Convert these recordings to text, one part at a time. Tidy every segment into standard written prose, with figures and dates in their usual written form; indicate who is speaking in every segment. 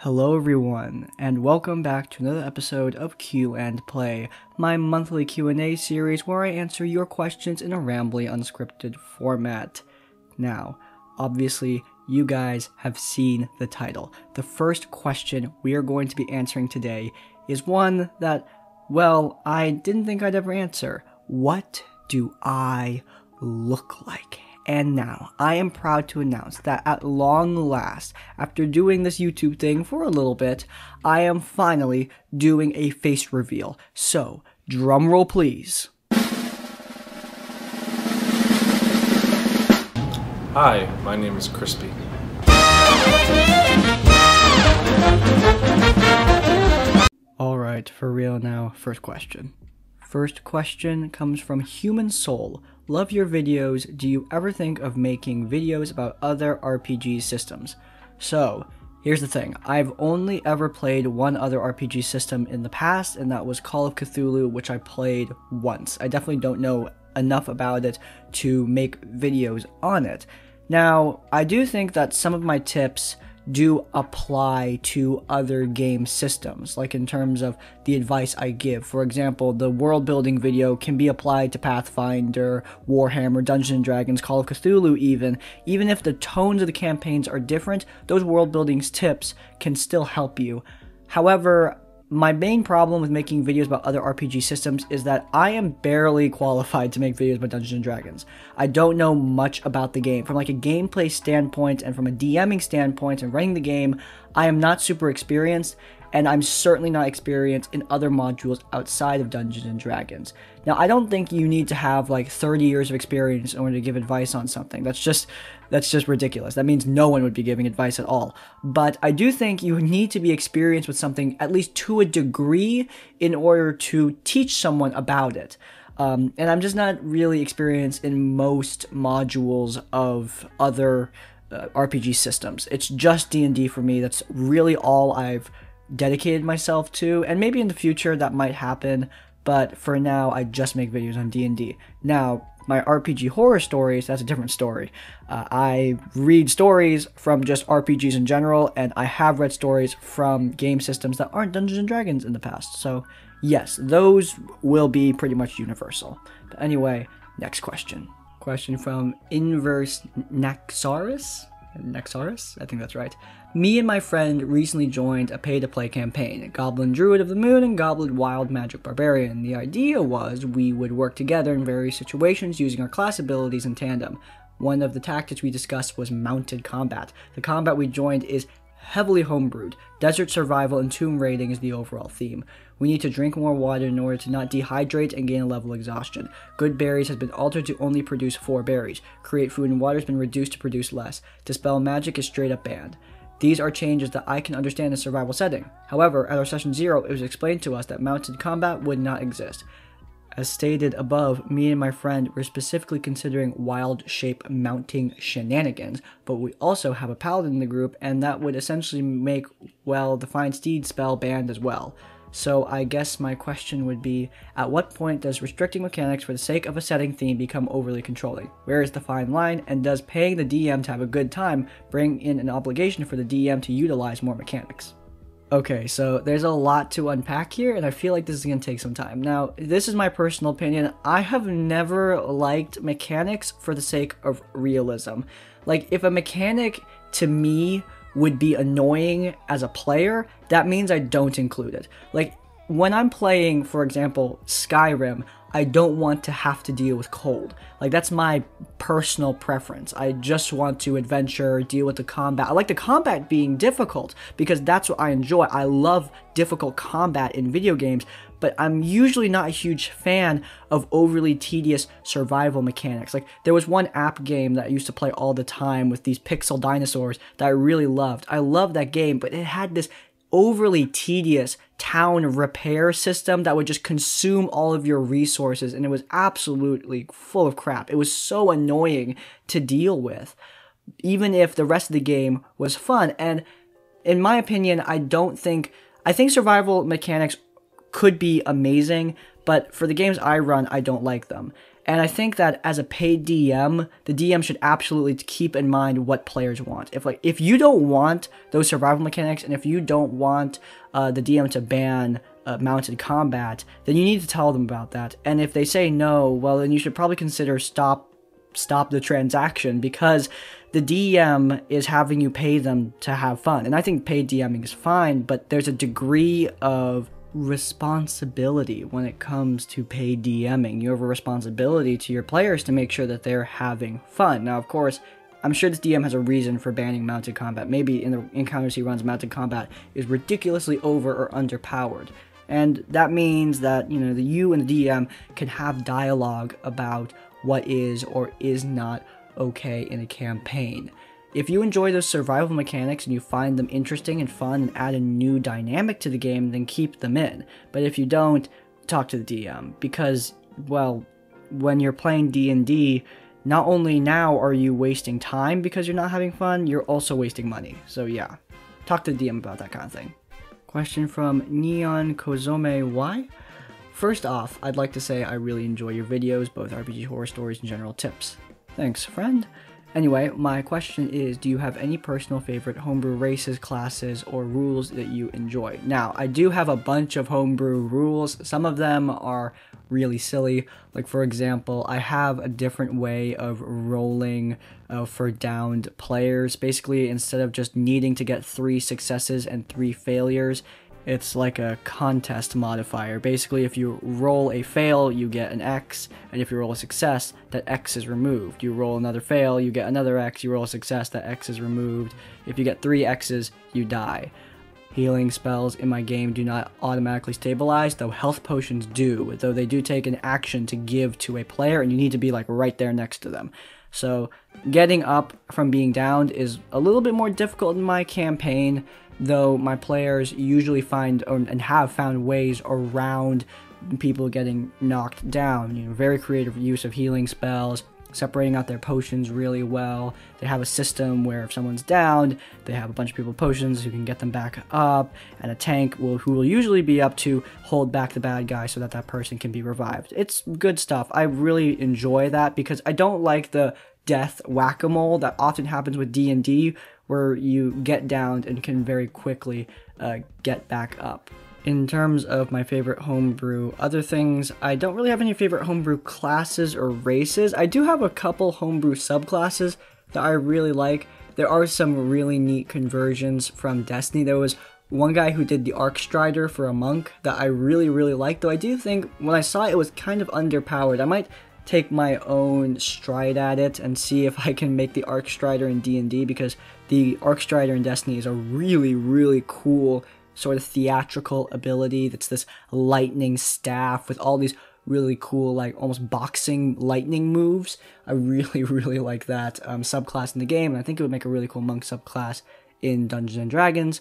Speaker 1: Hello everyone, and welcome back to another episode of Q&Play, my monthly Q&A series where I answer your questions in a rambly, unscripted format. Now, obviously, you guys have seen the title. The first question we are going to be answering today is one that, well, I didn't think I'd ever answer. What do I look like? And now, I am proud to announce that at long last, after doing this YouTube thing for a little bit, I am finally doing a face reveal. So, drumroll please.
Speaker 2: Hi, my name is Crispy.
Speaker 1: Alright, for real now, first question. First question comes from Human Soul. Love your videos. Do you ever think of making videos about other RPG systems? So, here's the thing. I've only ever played one other RPG system in the past, and that was Call of Cthulhu, which I played once. I definitely don't know enough about it to make videos on it. Now, I do think that some of my tips do apply to other game systems, like in terms of the advice I give. For example, the world building video can be applied to Pathfinder, Warhammer, Dungeons & Dragons, Call of Cthulhu even if the tones of the campaigns are different, those world building tips can still help you. However, my main problem with making videos about other RPG systems is that I am barely qualified to make videos about Dungeons & Dragons. I don't know much about the game. From like a gameplay standpoint and from a DMing standpoint and running the game, I am not super experienced, and I'm certainly not experienced in other modules outside of Dungeons & Dragons. Now, I don't think you need to have like 30 years of experience in order to give advice on something. That's just ridiculous. That means no one would be giving advice at all. But I do think you need to be experienced with something at least to a degree in order to teach someone about it. And I'm just not really experienced in most modules of other RPG systems. It's just D&D for me. That's really all I've dedicated myself to, and maybe in the future that might happen, but for now I just make videos on D&D. Now, my RPG horror stories, that's a different story. I read stories from just RPGs in general, and I have read stories from game systems that aren't Dungeons & Dragons in the past, so yes, those will be pretty much universal. But anyway, next question. Question from Inverse Nexarus? Nexarus? I think that's right. Me and my friend recently joined a pay-to-play campaign, Goblin Druid of the Moon and Goblin Wild Magic Barbarian. The idea was we would work together in various situations using our class abilities in tandem. One of the tactics we discussed was mounted combat. The combat we joined is heavily homebrewed. Desert survival and tomb raiding is the overall theme. We need to drink more water in order to not dehydrate and gain a level of exhaustion. Good berries has been altered to only produce 4 berries. Create food and water has been reduced to produce less. Dispel magic is straight up banned. These are changes that I can understand in a survival setting. However, at our session 0, it was explained to us that mounted combat would not exist. As stated above, me and my friend were specifically considering wild shape mounting shenanigans, but we also have a paladin in the group, and that would essentially make, well, the Find Steed spell banned as well. So I guess my question would be, at what point does restricting mechanics for the sake of a setting theme become overly controlling? Where is the fine line, and does paying the DM to have a good time bring in an obligation for the DM to utilize more mechanics? Okay, so there's a lot to unpack here, and I feel like this is going to take some time. Now, this is my personal opinion. I have never liked mechanics for the sake of realism. Like, if a mechanic, to me, would be annoying as a player, that means I don't include it. Like, when I'm playing, for example, Skyrim, I don't want to have to deal with cold. Like, that's my personal preference. I just want to adventure, deal with the combat. I like the combat being difficult because that's what I enjoy. I love difficult combat in video games, but I'm usually not a huge fan of overly tedious survival mechanics. Like, there was one app game that I used to play all the time with these pixel dinosaurs that I really loved. I loved that game, but it had this overly tedious town repair system that would just consume all of your resources, and it was absolutely full of crap. It was so annoying to deal with, even if the rest of the game was fun. And in my opinion, I think survival mechanics could be amazing, but for the games I run, I don't like them. And I think that as a paid DM, the DM should absolutely keep in mind what players want. If you don't want those survival mechanics, and if you don't want the DM to ban mounted combat, then you need to tell them about that. And if they say no, well, then you should probably consider stop the transaction, because the DM is having you pay them to have fun. And I think paid DMing is fine, but there's a degree of responsibility when it comes to paid DMing. You have a responsibility to your players to make sure that they're having fun. Now, of course, I'm sure this DM has a reason for banning mounted combat. Maybe in the encounters he runs, mounted combat is ridiculously over or underpowered. And that means that, you and the DM can have dialogue about what is or is not okay in a campaign. If you enjoy those survival mechanics and you find them interesting and fun and add a new dynamic to the game, then keep them in. But if you don't, talk to the DM, because, well, when you're playing D&D, not only now are you wasting time because you're not having fun, you're also wasting money. So yeah, talk to the DM about that kind of thing. Question from Neonkosome, why? First off, I'd like to say I really enjoy your videos, both RPG horror stories and general tips. Thanks, friend. Anyway, my question is, do you have any personal favorite homebrew races, classes, or rules that you enjoy? Now, I do have a bunch of homebrew rules. Some of them are really silly. Like, for example, I have a different way of rolling for downed players. Basically, instead of just needing to get 3 successes and 3 failures, it's like a contest modifier. Basically, if you roll a fail, you get an X, and if you roll a success, that X is removed. You roll another fail, you get another X, you roll a success, that X is removed. If you get 3 X's, you die. Healing spells in my game do not automatically stabilize, though health potions do, though they do take an action to give to a player, and you need to be like right there next to them. So getting up from being downed is a little bit more difficult in my campaign, though my players usually find and have found ways around people getting knocked down. Very creative use of healing spells, separating out their potions really well. They have a system where if someone's downed, they have a bunch of people with potions who can get them back up, and a tank who will usually be up to hold back the bad guy so that that person can be revived. It's good stuff. I really enjoy that because I don't like the death whack-a-mole that often happens with D&D, where you get downed and can very quickly get back up. In terms of my favorite homebrew, other things, I don't really have any favorite homebrew classes or races. I do have a couple homebrew subclasses that I really like. There are some really neat conversions from Destiny. There was one guy who did the Arcstrider for a monk that I really liked, though I do think when I saw it, it was kind of underpowered. I might take my own stride at it and see if I can make the Arcstrider in D&D, because the Arcstrider in Destiny is a really cool sort of theatrical ability. That's this lightning staff with all these really cool, like almost boxing lightning moves. I really like that subclass in the game, and I think it would make a really cool monk subclass in Dungeons & Dragons.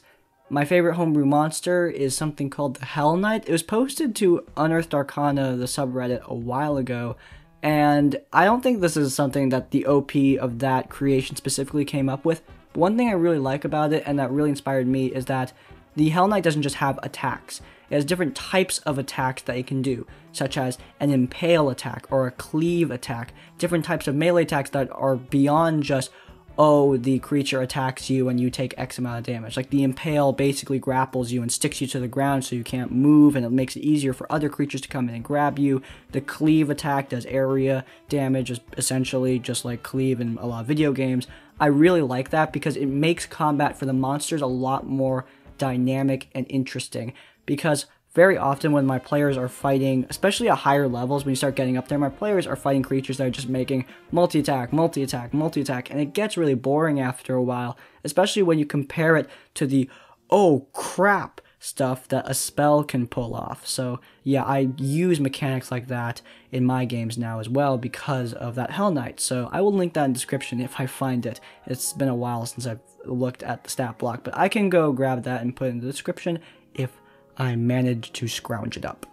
Speaker 1: My favorite homebrew monster is something called the Hell Knight. It was posted to Unearthed Arcana, the subreddit, a while ago, and I don't think this is something that the OP of that creation specifically came up with. But one thing I really like about it, and that really inspired me, is that the Hell Knight doesn't just have attacks. It has different types of attacks that it can do, such as an impale attack or a cleave attack, different types of melee attacks that are beyond just, oh, the creature attacks you and you take X amount of damage. Like the impale basically grapples you and sticks you to the ground so you can't move, and it makes it easier for other creatures to come in and grab you. The cleave attack does area damage, essentially just like cleave in a lot of video games. I really like that because it makes combat for the monsters a lot more dynamic and interesting, because very often when my players are fighting, especially at higher levels, when you start getting up there, my players are fighting creatures that are just making multi-attack, and it gets really boring after a while, especially when you compare it to the, oh crap, stuff that a spell can pull off. So yeah, I use mechanics like that in my games now as well because of that Hell Knight. So I will link that in the description if I find it. It's been a while since I've looked at the stat block, but I can go grab that and put it in the description if I managed to scrounge it up.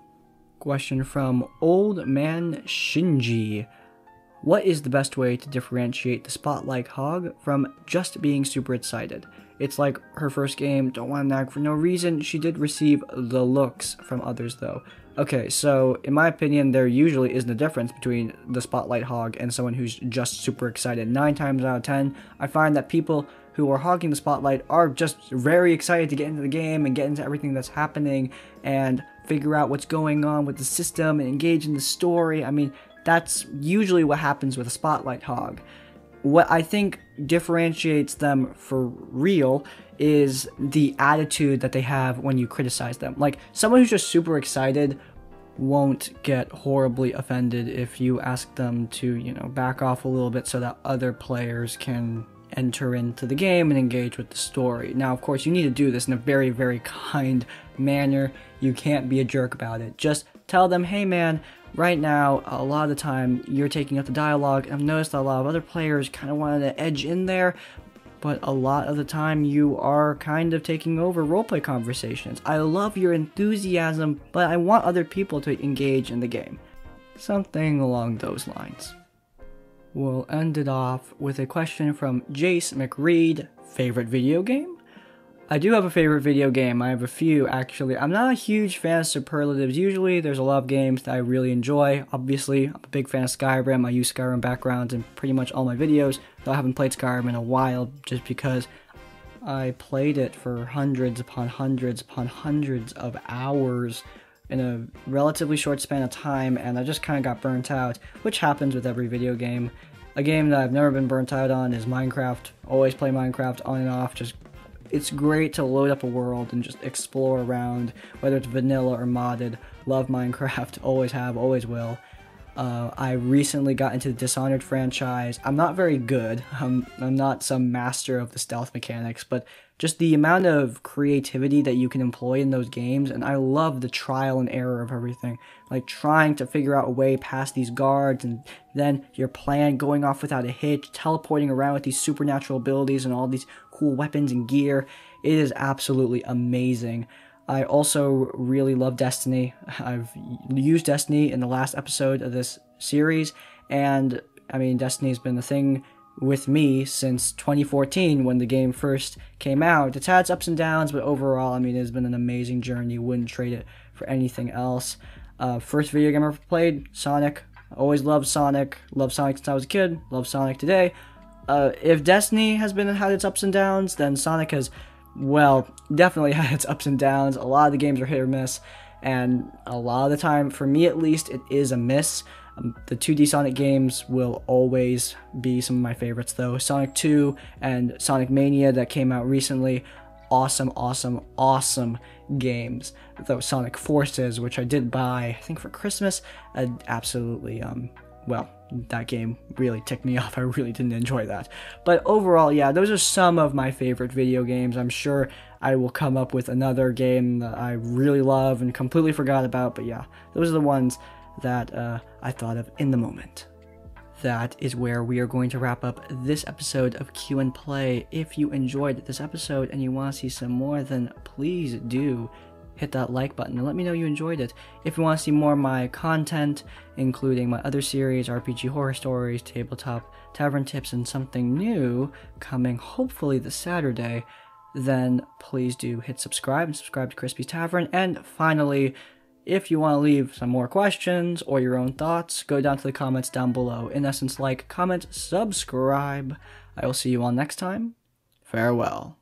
Speaker 1: Question from OldManShinji. What is the best way to differentiate the Spotlight Hog from just being super excited? It's like her first game, don't want to nag for no reason. She did receive the looks from others though. Okay, so in my opinion, there usually isn't a difference between the spotlight hog and someone who's just super excited. 9 times out of 10, I find that people who are hogging the spotlight are just very excited to get into the game and get into everything that's happening and figure out what's going on with the system and engage in the story. I mean, that's usually what happens with a spotlight hog. What I think differentiates them for real is the attitude that they have when you criticize them. Like, someone who's just super excited won't get horribly offended if you ask them to, you know, back off a little bit so that other players can enter into the game and engage with the story. Now, of course, you need to do this in a very, very kind manner. You can't be a jerk about it. Just tell them, hey man, right now, a lot of the time, you're taking up the dialogue. I've noticed that a lot of other players kind of wanted to edge in there, but a lot of the time, you are kind of taking over roleplay conversations. I love your enthusiasm, but I want other people to engage in the game. Something along those lines. We'll end it off with a question from Jace McReed. Favorite video game? I do have a favorite video game. I have a few, actually. I'm not a huge fan of superlatives. Usually, there's a lot of games that I really enjoy. Obviously, I'm a big fan of Skyrim. I use Skyrim backgrounds in pretty much all my videos, though I haven't played Skyrim in a while just because I played it for hundreds upon hundreds upon hundreds of hours in a relatively short span of time, and I just kind of got burnt out, which happens with every video game. A game that I've never been burnt out on is Minecraft. Always play Minecraft on and off. Just, it's great to load up a world and just explore around, whether it's vanilla or modded. Love Minecraft, always have, always will. I recently got into the Dishonored franchise. I'm not very good. I'm not some master of the stealth mechanics, but just the amount of creativity that you can employ in those games, and I love the trial and error of everything. Like trying to figure out a way past these guards, and then your plan going off without a hitch, teleporting around with these supernatural abilities and all these cool weapons and gear. It is absolutely amazing. I also really love Destiny. I've used Destiny in the last episode of this series, and I mean, Destiny has been the thing with me since 2014 when the game first came out. It's had its ups and downs, but overall, I mean, it's been an amazing journey. Wouldn't trade it for anything else. First video game I ever played, Sonic. Always loved Sonic. Loved Sonic since I was a kid. Love Sonic today. If Destiny has had its ups and downs, then Sonic has, well, definitely had its ups and downs. A lot of the games are hit or miss, and a lot of the time, for me at least, it is a miss. The 2D Sonic games will always be some of my favorites though. Sonic 2 and Sonic Mania that came out recently, awesome, awesome, awesome games. Though Sonic Forces, which I did buy, I think for Christmas, absolutely, well, that game really ticked me off. I really didn't enjoy that. But overall, yeah, those are some of my favorite video games. I'm sure I will come up with another game that I really love and completely forgot about, but yeah, those are the ones that I thought of in the moment. That is where we are going to wrap up this episode of Q&Play. If you enjoyed this episode and you want to see some more, then please do hit that like button and let me know you enjoyed it. If you want to see more of my content, including my other series, RPG Horror Stories, Tabletop Tavern Tips, and something new coming hopefully this Saturday, then please do hit subscribe and subscribe to Crispy's Tavern. And finally, if you want to leave some more questions or your own thoughts, go down to the comments down below. In essence, like, comment, subscribe. I will see you all next time. Farewell.